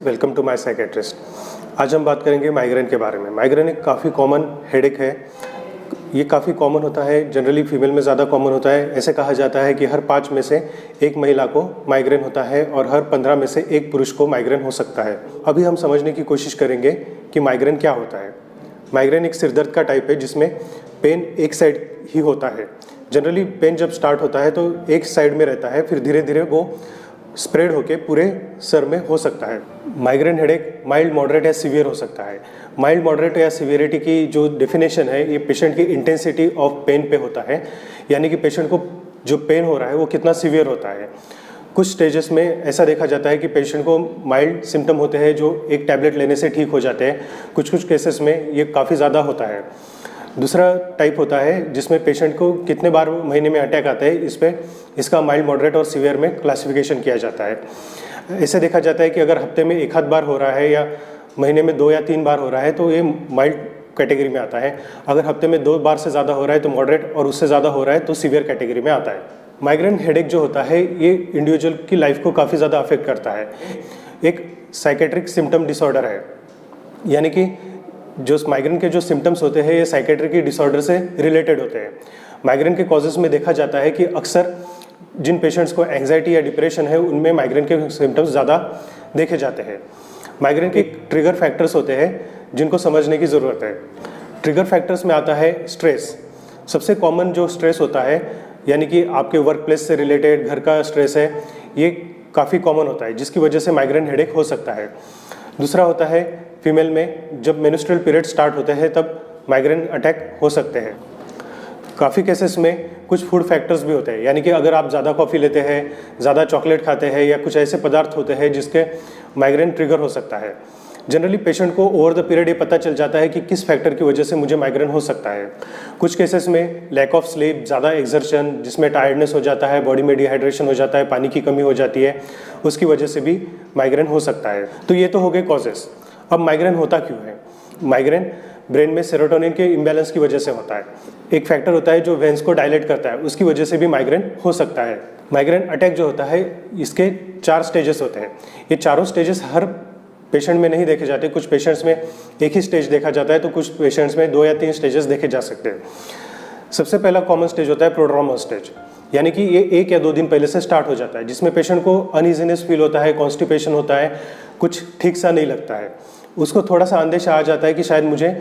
Welcome to my psychiatrist. आज हम बात करेंगे माइग्रेन के बारे में। माइग्रेन एक काफ़ी कॉमन हेडेक है। ये काफ़ी कॉमन होता है, जनरली फीमेल में ज़्यादा कॉमन होता है। ऐसे कहा जाता है कि हर 5 में से एक महिला को माइग्रेन होता है और हर 15 में से एक पुरुष को माइग्रेन हो सकता है। अभी हम समझने की कोशिश करेंगे कि माइग्रेन क्या होता है। माइग्रेन एक सिरदर्द का टाइप है जिसमें पेन एक साइड ही होता है। जनरली पेन जब स्टार्ट होता है तो एक साइड में रहता है, फिर धीरे धीरे वो स्प्रेड होके पूरे सर में हो सकता है। माइग्रेन हेडेक माइल्ड, मॉडरेट या सीवियर हो सकता है। माइल्ड, मॉडरेट या सीवियरिटी की जो डेफिनेशन है ये पेशेंट की इंटेंसिटी ऑफ पेन पे होता है, यानी कि पेशेंट को जो पेन हो रहा है वो कितना सीवियर होता है। कुछ स्टेजेस में ऐसा देखा जाता है कि पेशेंट को माइल्ड सिम्टम होते हैं जो एक टैबलेट लेने से ठीक हो जाते हैं। कुछ केसेस में ये काफ़ी ज़्यादा होता है। दूसरा टाइप होता है जिसमें पेशेंट को कितने बार महीने में अटैक आता है, इसका माइल्ड, मॉडरेट और सीवियर में क्लासिफिकेशन किया जाता है। ऐसे देखा जाता है कि अगर हफ्ते में एक आध बार हो रहा है या महीने में 2 या 3 बार हो रहा है तो ये माइल्ड कैटेगरी में आता है। अगर हफ्ते में 2 बार से ज़्यादा हो रहा है तो मॉडरेट, और उससे ज़्यादा हो रहा है तो सीवियर कैटेगरी में आता है। माइग्रेन हेडेक जो होता है ये इंडिविजुअल की लाइफ को काफ़ी ज़्यादा अफेक्ट करता है। एक साइकेट्रिक सिम्टम डिसऑर्डर है, यानी कि जो माइग्रेन के जो सिम्टम्स होते हैं ये साइकेट्रिक डिसऑर्डर से रिलेटेड होते हैं। माइग्रेन के कॉजेज़ में देखा जाता है कि अक्सर जिन पेशेंट्स को एंग्जाइटी या डिप्रेशन है उनमें माइग्रेन के सिम्टम्स ज़्यादा देखे जाते हैं। माइग्रेन के ट्रिगर फैक्टर्स होते हैं जिनको समझने की ज़रूरत है। ट्रिगर फैक्टर्स में आता है स्ट्रेस। सबसे कॉमन जो स्ट्रेस होता है, यानी कि आपके वर्क प्लेस से रिलेटेड घर का स्ट्रेस है, ये काफ़ी कॉमन होता है जिसकी वजह से माइग्रेन हेडेक हो सकता है। दूसरा होता है फीमेल में जब मेंस्ट्रुअल पीरियड स्टार्ट होते हैं तब माइग्रेन अटैक हो सकते हैं। काफ़ी केसेस में कुछ फूड फैक्टर्स भी होते हैं, यानी कि अगर आप ज़्यादा कॉफ़ी लेते हैं, ज़्यादा चॉकलेट खाते हैं या कुछ ऐसे पदार्थ होते हैं जिसके माइग्रेन ट्रिगर हो सकता है। जनरली पेशेंट को ओवर द पीरियड ये पता चल जाता है कि किस फैक्टर की वजह से मुझे माइग्रेन हो सकता है। कुछ केसेस में लैक ऑफ स्लीप, ज़्यादा एक्सर्शन जिसमें टायर्डनेस हो जाता है, बॉडी में डिहाइड्रेशन हो जाता है, पानी की कमी हो जाती है, उसकी वजह से भी माइग्रेन हो सकता है। तो ये तो हो गए कॉजेस। अब माइग्रेन होता क्यों है? माइग्रेन ब्रेन में सेरोटोनिन के इम्बैलेंस की वजह से होता है। एक फैक्टर होता है जो वेन्स को डायलेट करता है, उसकी वजह से भी माइग्रेन हो सकता है। माइग्रेन अटैक जो होता है इसके 4 स्टेजेस होते हैं। ये चारों स्टेजेस हर पेशेंट में नहीं देखे जाते। कुछ पेशेंट्स में एक ही स्टेज देखा जाता है तो कुछ पेशेंट्स में 2 या 3 स्टेजेस देखे जा सकते हैं। सबसे पहला कॉमन स्टेज होता है प्रोड्रोमल स्टेज, यानी कि ये 1 या 2 दिन पहले से स्टार्ट हो जाता है, जिसमें पेशेंट को अनइजीनेस फील होता है, कॉन्स्टिपेशन होता है, कुछ ठीक सा नहीं लगता है। उसको थोड़ा सा अंदेशा आ जाता है कि शायद मुझे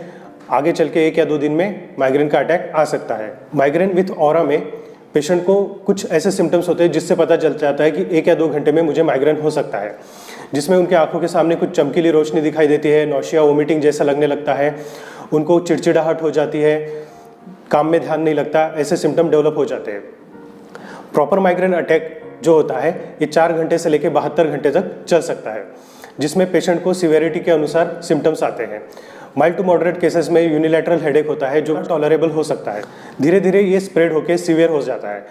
आगे चल के 1 या 2 दिन में माइग्रेन का अटैक आ सकता है। माइग्रेन विथ ऑरा में पेशेंट को कुछ ऐसे सिम्टम्स होते हैं जिससे पता चल जाता है कि 1 या 2 घंटे में मुझे माइग्रेन हो सकता है, जिसमें उनके आंखों के सामने कुछ चमकीली रोशनी दिखाई देती है, नौशिया, वोमिटिंग जैसा लगने लगता है, उनको चिड़चिड़ाहट हो जाती है, काम में ध्यान नहीं लगता, ऐसे सिम्टम डेवलप हो जाते हैं। प्रॉपर माइग्रेन अटैक जो होता है ये 4 घंटे से लेकर 72 घंटे तक चल सकता है, जिसमें पेशेंट को सीवेरिटी के अनुसार सिम्टम्स आते हैं। माइल्ड टू मॉडरेट केसेस में यूनिलैटरल हेडेक होता है जो टॉलरेबल हो सकता है। धीरे धीरे ये स्प्रेड होकर सीवियर हो जाता है।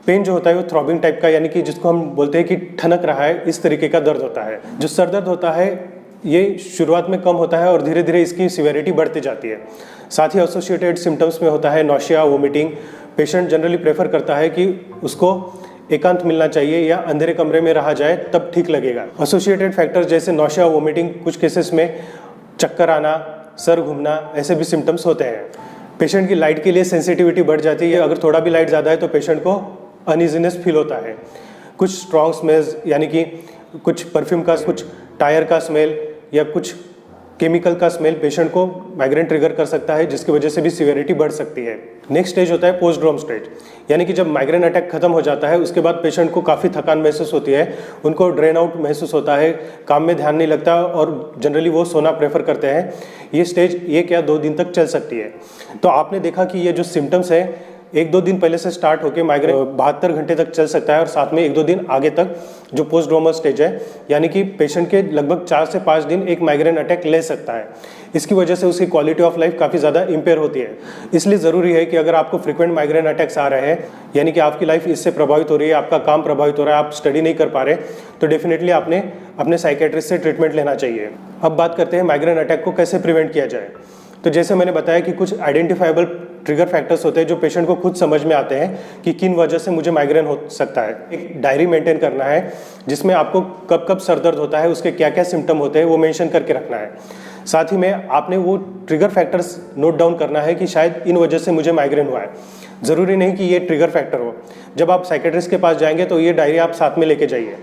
पेन जो होता है वो थ्रॉबिंग टाइप का, यानी कि जिसको हम बोलते हैं कि ठनक रहा है, इस तरीके का दर्द होता है। जो सर दर्द होता है ये शुरुआत में कम होता है और धीरे धीरे इसकी सीवेरिटी बढ़ती जाती है। साथ ही एसोसिएटेड सिम्टम्स में होता है nausea, vomiting. Patient generally prefer करता है कि उसको एकांत मिलना चाहिए या अंधेरे कमरे में रहा जाए तब ठीक लगेगा। एसोसिएटेड फैक्टर्स जैसे नौशिया, वोमिटिंग, कुछ केसेस में चक्कर आना, सर घूमना, ऐसे भी सिम्टम्स होते हैं। पेशेंट की लाइट के लिए सेंसिटिविटी बढ़ जाती है। अगर थोड़ा भी लाइट ज़्यादा है तो पेशेंट को अनइजीनेस फील होता है। कुछ स्ट्रॉन्ग स्मेल्स, यानी कि कुछ परफ्यूम का, कुछ टायर का स्मेल या कुछ केमिकल का स्मेल पेशेंट को माइग्रेन ट्रिगर कर सकता है, जिसकी वजह से भी सीवियरिटी बढ़ सकती है। नेक्स्ट स्टेज होता है पोस्टड्रोम स्टेज, यानी कि जब माइग्रेन अटैक खत्म हो जाता है उसके बाद पेशेंट को काफ़ी थकान महसूस होती है, उनको ड्रेन आउट महसूस होता है, काम में ध्यान नहीं लगता और जनरली वो सोना प्रेफर करते हैं। ये स्टेज 1 या 2 दिन तक चल सकती है। तो आपने देखा कि ये जो सिम्टम्स है 1-2 दिन पहले से स्टार्ट होकर माइग्रेन 72 घंटे तक चल सकता है और साथ में 1-2 दिन आगे तक जो पोस्टड्रोमल स्टेज है, यानी कि पेशेंट के लगभग 4 से 5 दिन एक माइग्रेन अटैक ले सकता है। इसकी वजह से उसकी क्वालिटी ऑफ लाइफ काफ़ी ज़्यादा इम्पेयर होती है। इसलिए ज़रूरी है कि अगर आपको फ्रिक्वेंट माइग्रेन अटैक्स आ रहे हैं, यानी कि आपकी लाइफ इससे प्रभावित हो रही है, आपका काम प्रभावित हो रहा है, आप स्टडी नहीं कर पा रहे, तो डेफिनेटली आपने अपने साइकेट्रिस्ट से ट्रीटमेंट लेना चाहिए। अब बात करते हैं माइग्रेन अटैक को कैसे प्रिवेंट किया जाए। तो जैसे मैंने बताया कि कुछ आइडेंटिफाइबल ट्रिगर फैक्टर्स होते हैं जो पेशेंट को खुद समझ में आते हैं कि किन वजह से मुझे माइग्रेन हो सकता है। एक डायरी मेंटेन करना है जिसमें आपको कब कब सर दर्द होता है, उसके क्या क्या सिम्टम होते हैं वो मेंशन करके रखना है। साथ ही में आपने वो ट्रिगर फैक्टर्स नोट डाउन करना है कि शायद इन वजह से मुझे माइग्रेन हुआ है। ज़रूरी नहीं कि ये ट्रिगर फैक्टर हो। जब आप साइकेट्रिस्ट के पास जाएंगे तो ये डायरी आप साथ में लेके जाइए,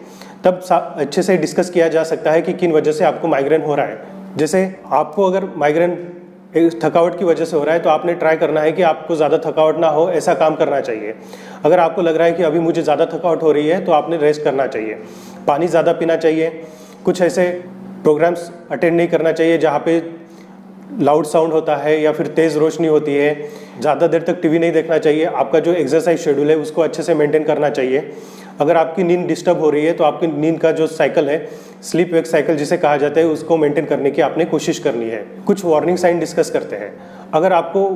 तब अच्छे से डिस्कस किया जा सकता है कि किन वजह से आपको माइग्रेन हो रहा है। जैसे आपको अगर माइग्रेन थकावट की वजह से हो रहा है तो आपने ट्राई करना है कि आपको ज़्यादा थकावट ना हो, ऐसा काम करना चाहिए। अगर आपको लग रहा है कि अभी मुझे ज़्यादा थकावट हो रही है तो आपने रेस्ट करना चाहिए, पानी ज़्यादा पीना चाहिए, कुछ ऐसे प्रोग्राम्स अटेंड नहीं करना चाहिए जहाँ पे लाउड साउंड होता है या फिर तेज़ रोशनी होती है। ज़्यादा देर तक टीवी नहीं देखना चाहिए। आपका जो एक्सरसाइज शेड्यूल है उसको अच्छे से मेंटेन करना चाहिए। अगर आपकी नींद डिस्टर्ब हो रही है तो आपकी नींद का जो साइकिल है, स्लीप वेक साइकिल जिसे कहा जाता है, उसको मेंटेन करने की आपने कोशिश करनी है। कुछ वार्निंग साइन डिस्कस करते हैं। अगर आपको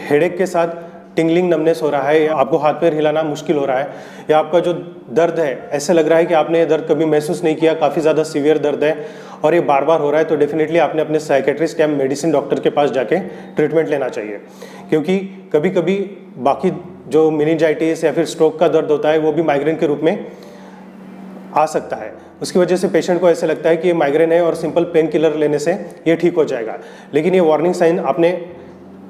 हेडेक के साथ टिंगलिंग नमनेस हो रहा है, या आपको हाथ पैर हिलाना मुश्किल हो रहा है, या आपका जो दर्द है ऐसे लग रहा है कि आपने ये दर्द कभी महसूस नहीं किया, काफ़ी ज़्यादा सीवियर दर्द है और ये बार बार हो रहा है, तो डेफिनेटली आपने अपने साइकेट्रिस्ट या मेडिसिन डॉक्टर के पास जाके ट्रीटमेंट लेना चाहिए। क्योंकि कभी कभी बाकी जो मेनिंजाइटिस या फिर स्ट्रोक का दर्द होता है वो भी माइग्रेन के रूप में आ सकता है। उसकी वजह से पेशेंट को ऐसे लगता है कि ये माइग्रेन है और सिंपल पेन किलर लेने से ये ठीक हो जाएगा। लेकिन ये वार्निंग साइन आपने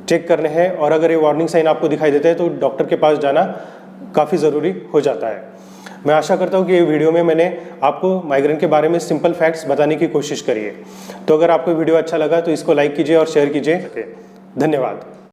चेक करने हैं, और अगर ये वार्निंग साइन आपको दिखाई देते हैं तो डॉक्टर के पास जाना काफ़ी ज़रूरी हो जाता है। मैं आशा करता हूँ कि ये वीडियो में मैंने आपको माइग्रेन के बारे में सिंपल फैक्ट्स बताने की कोशिश करी है। तो अगर आपको वीडियो अच्छा लगा तो इसको लाइक कीजिए और शेयर कीजिए। धन्यवाद।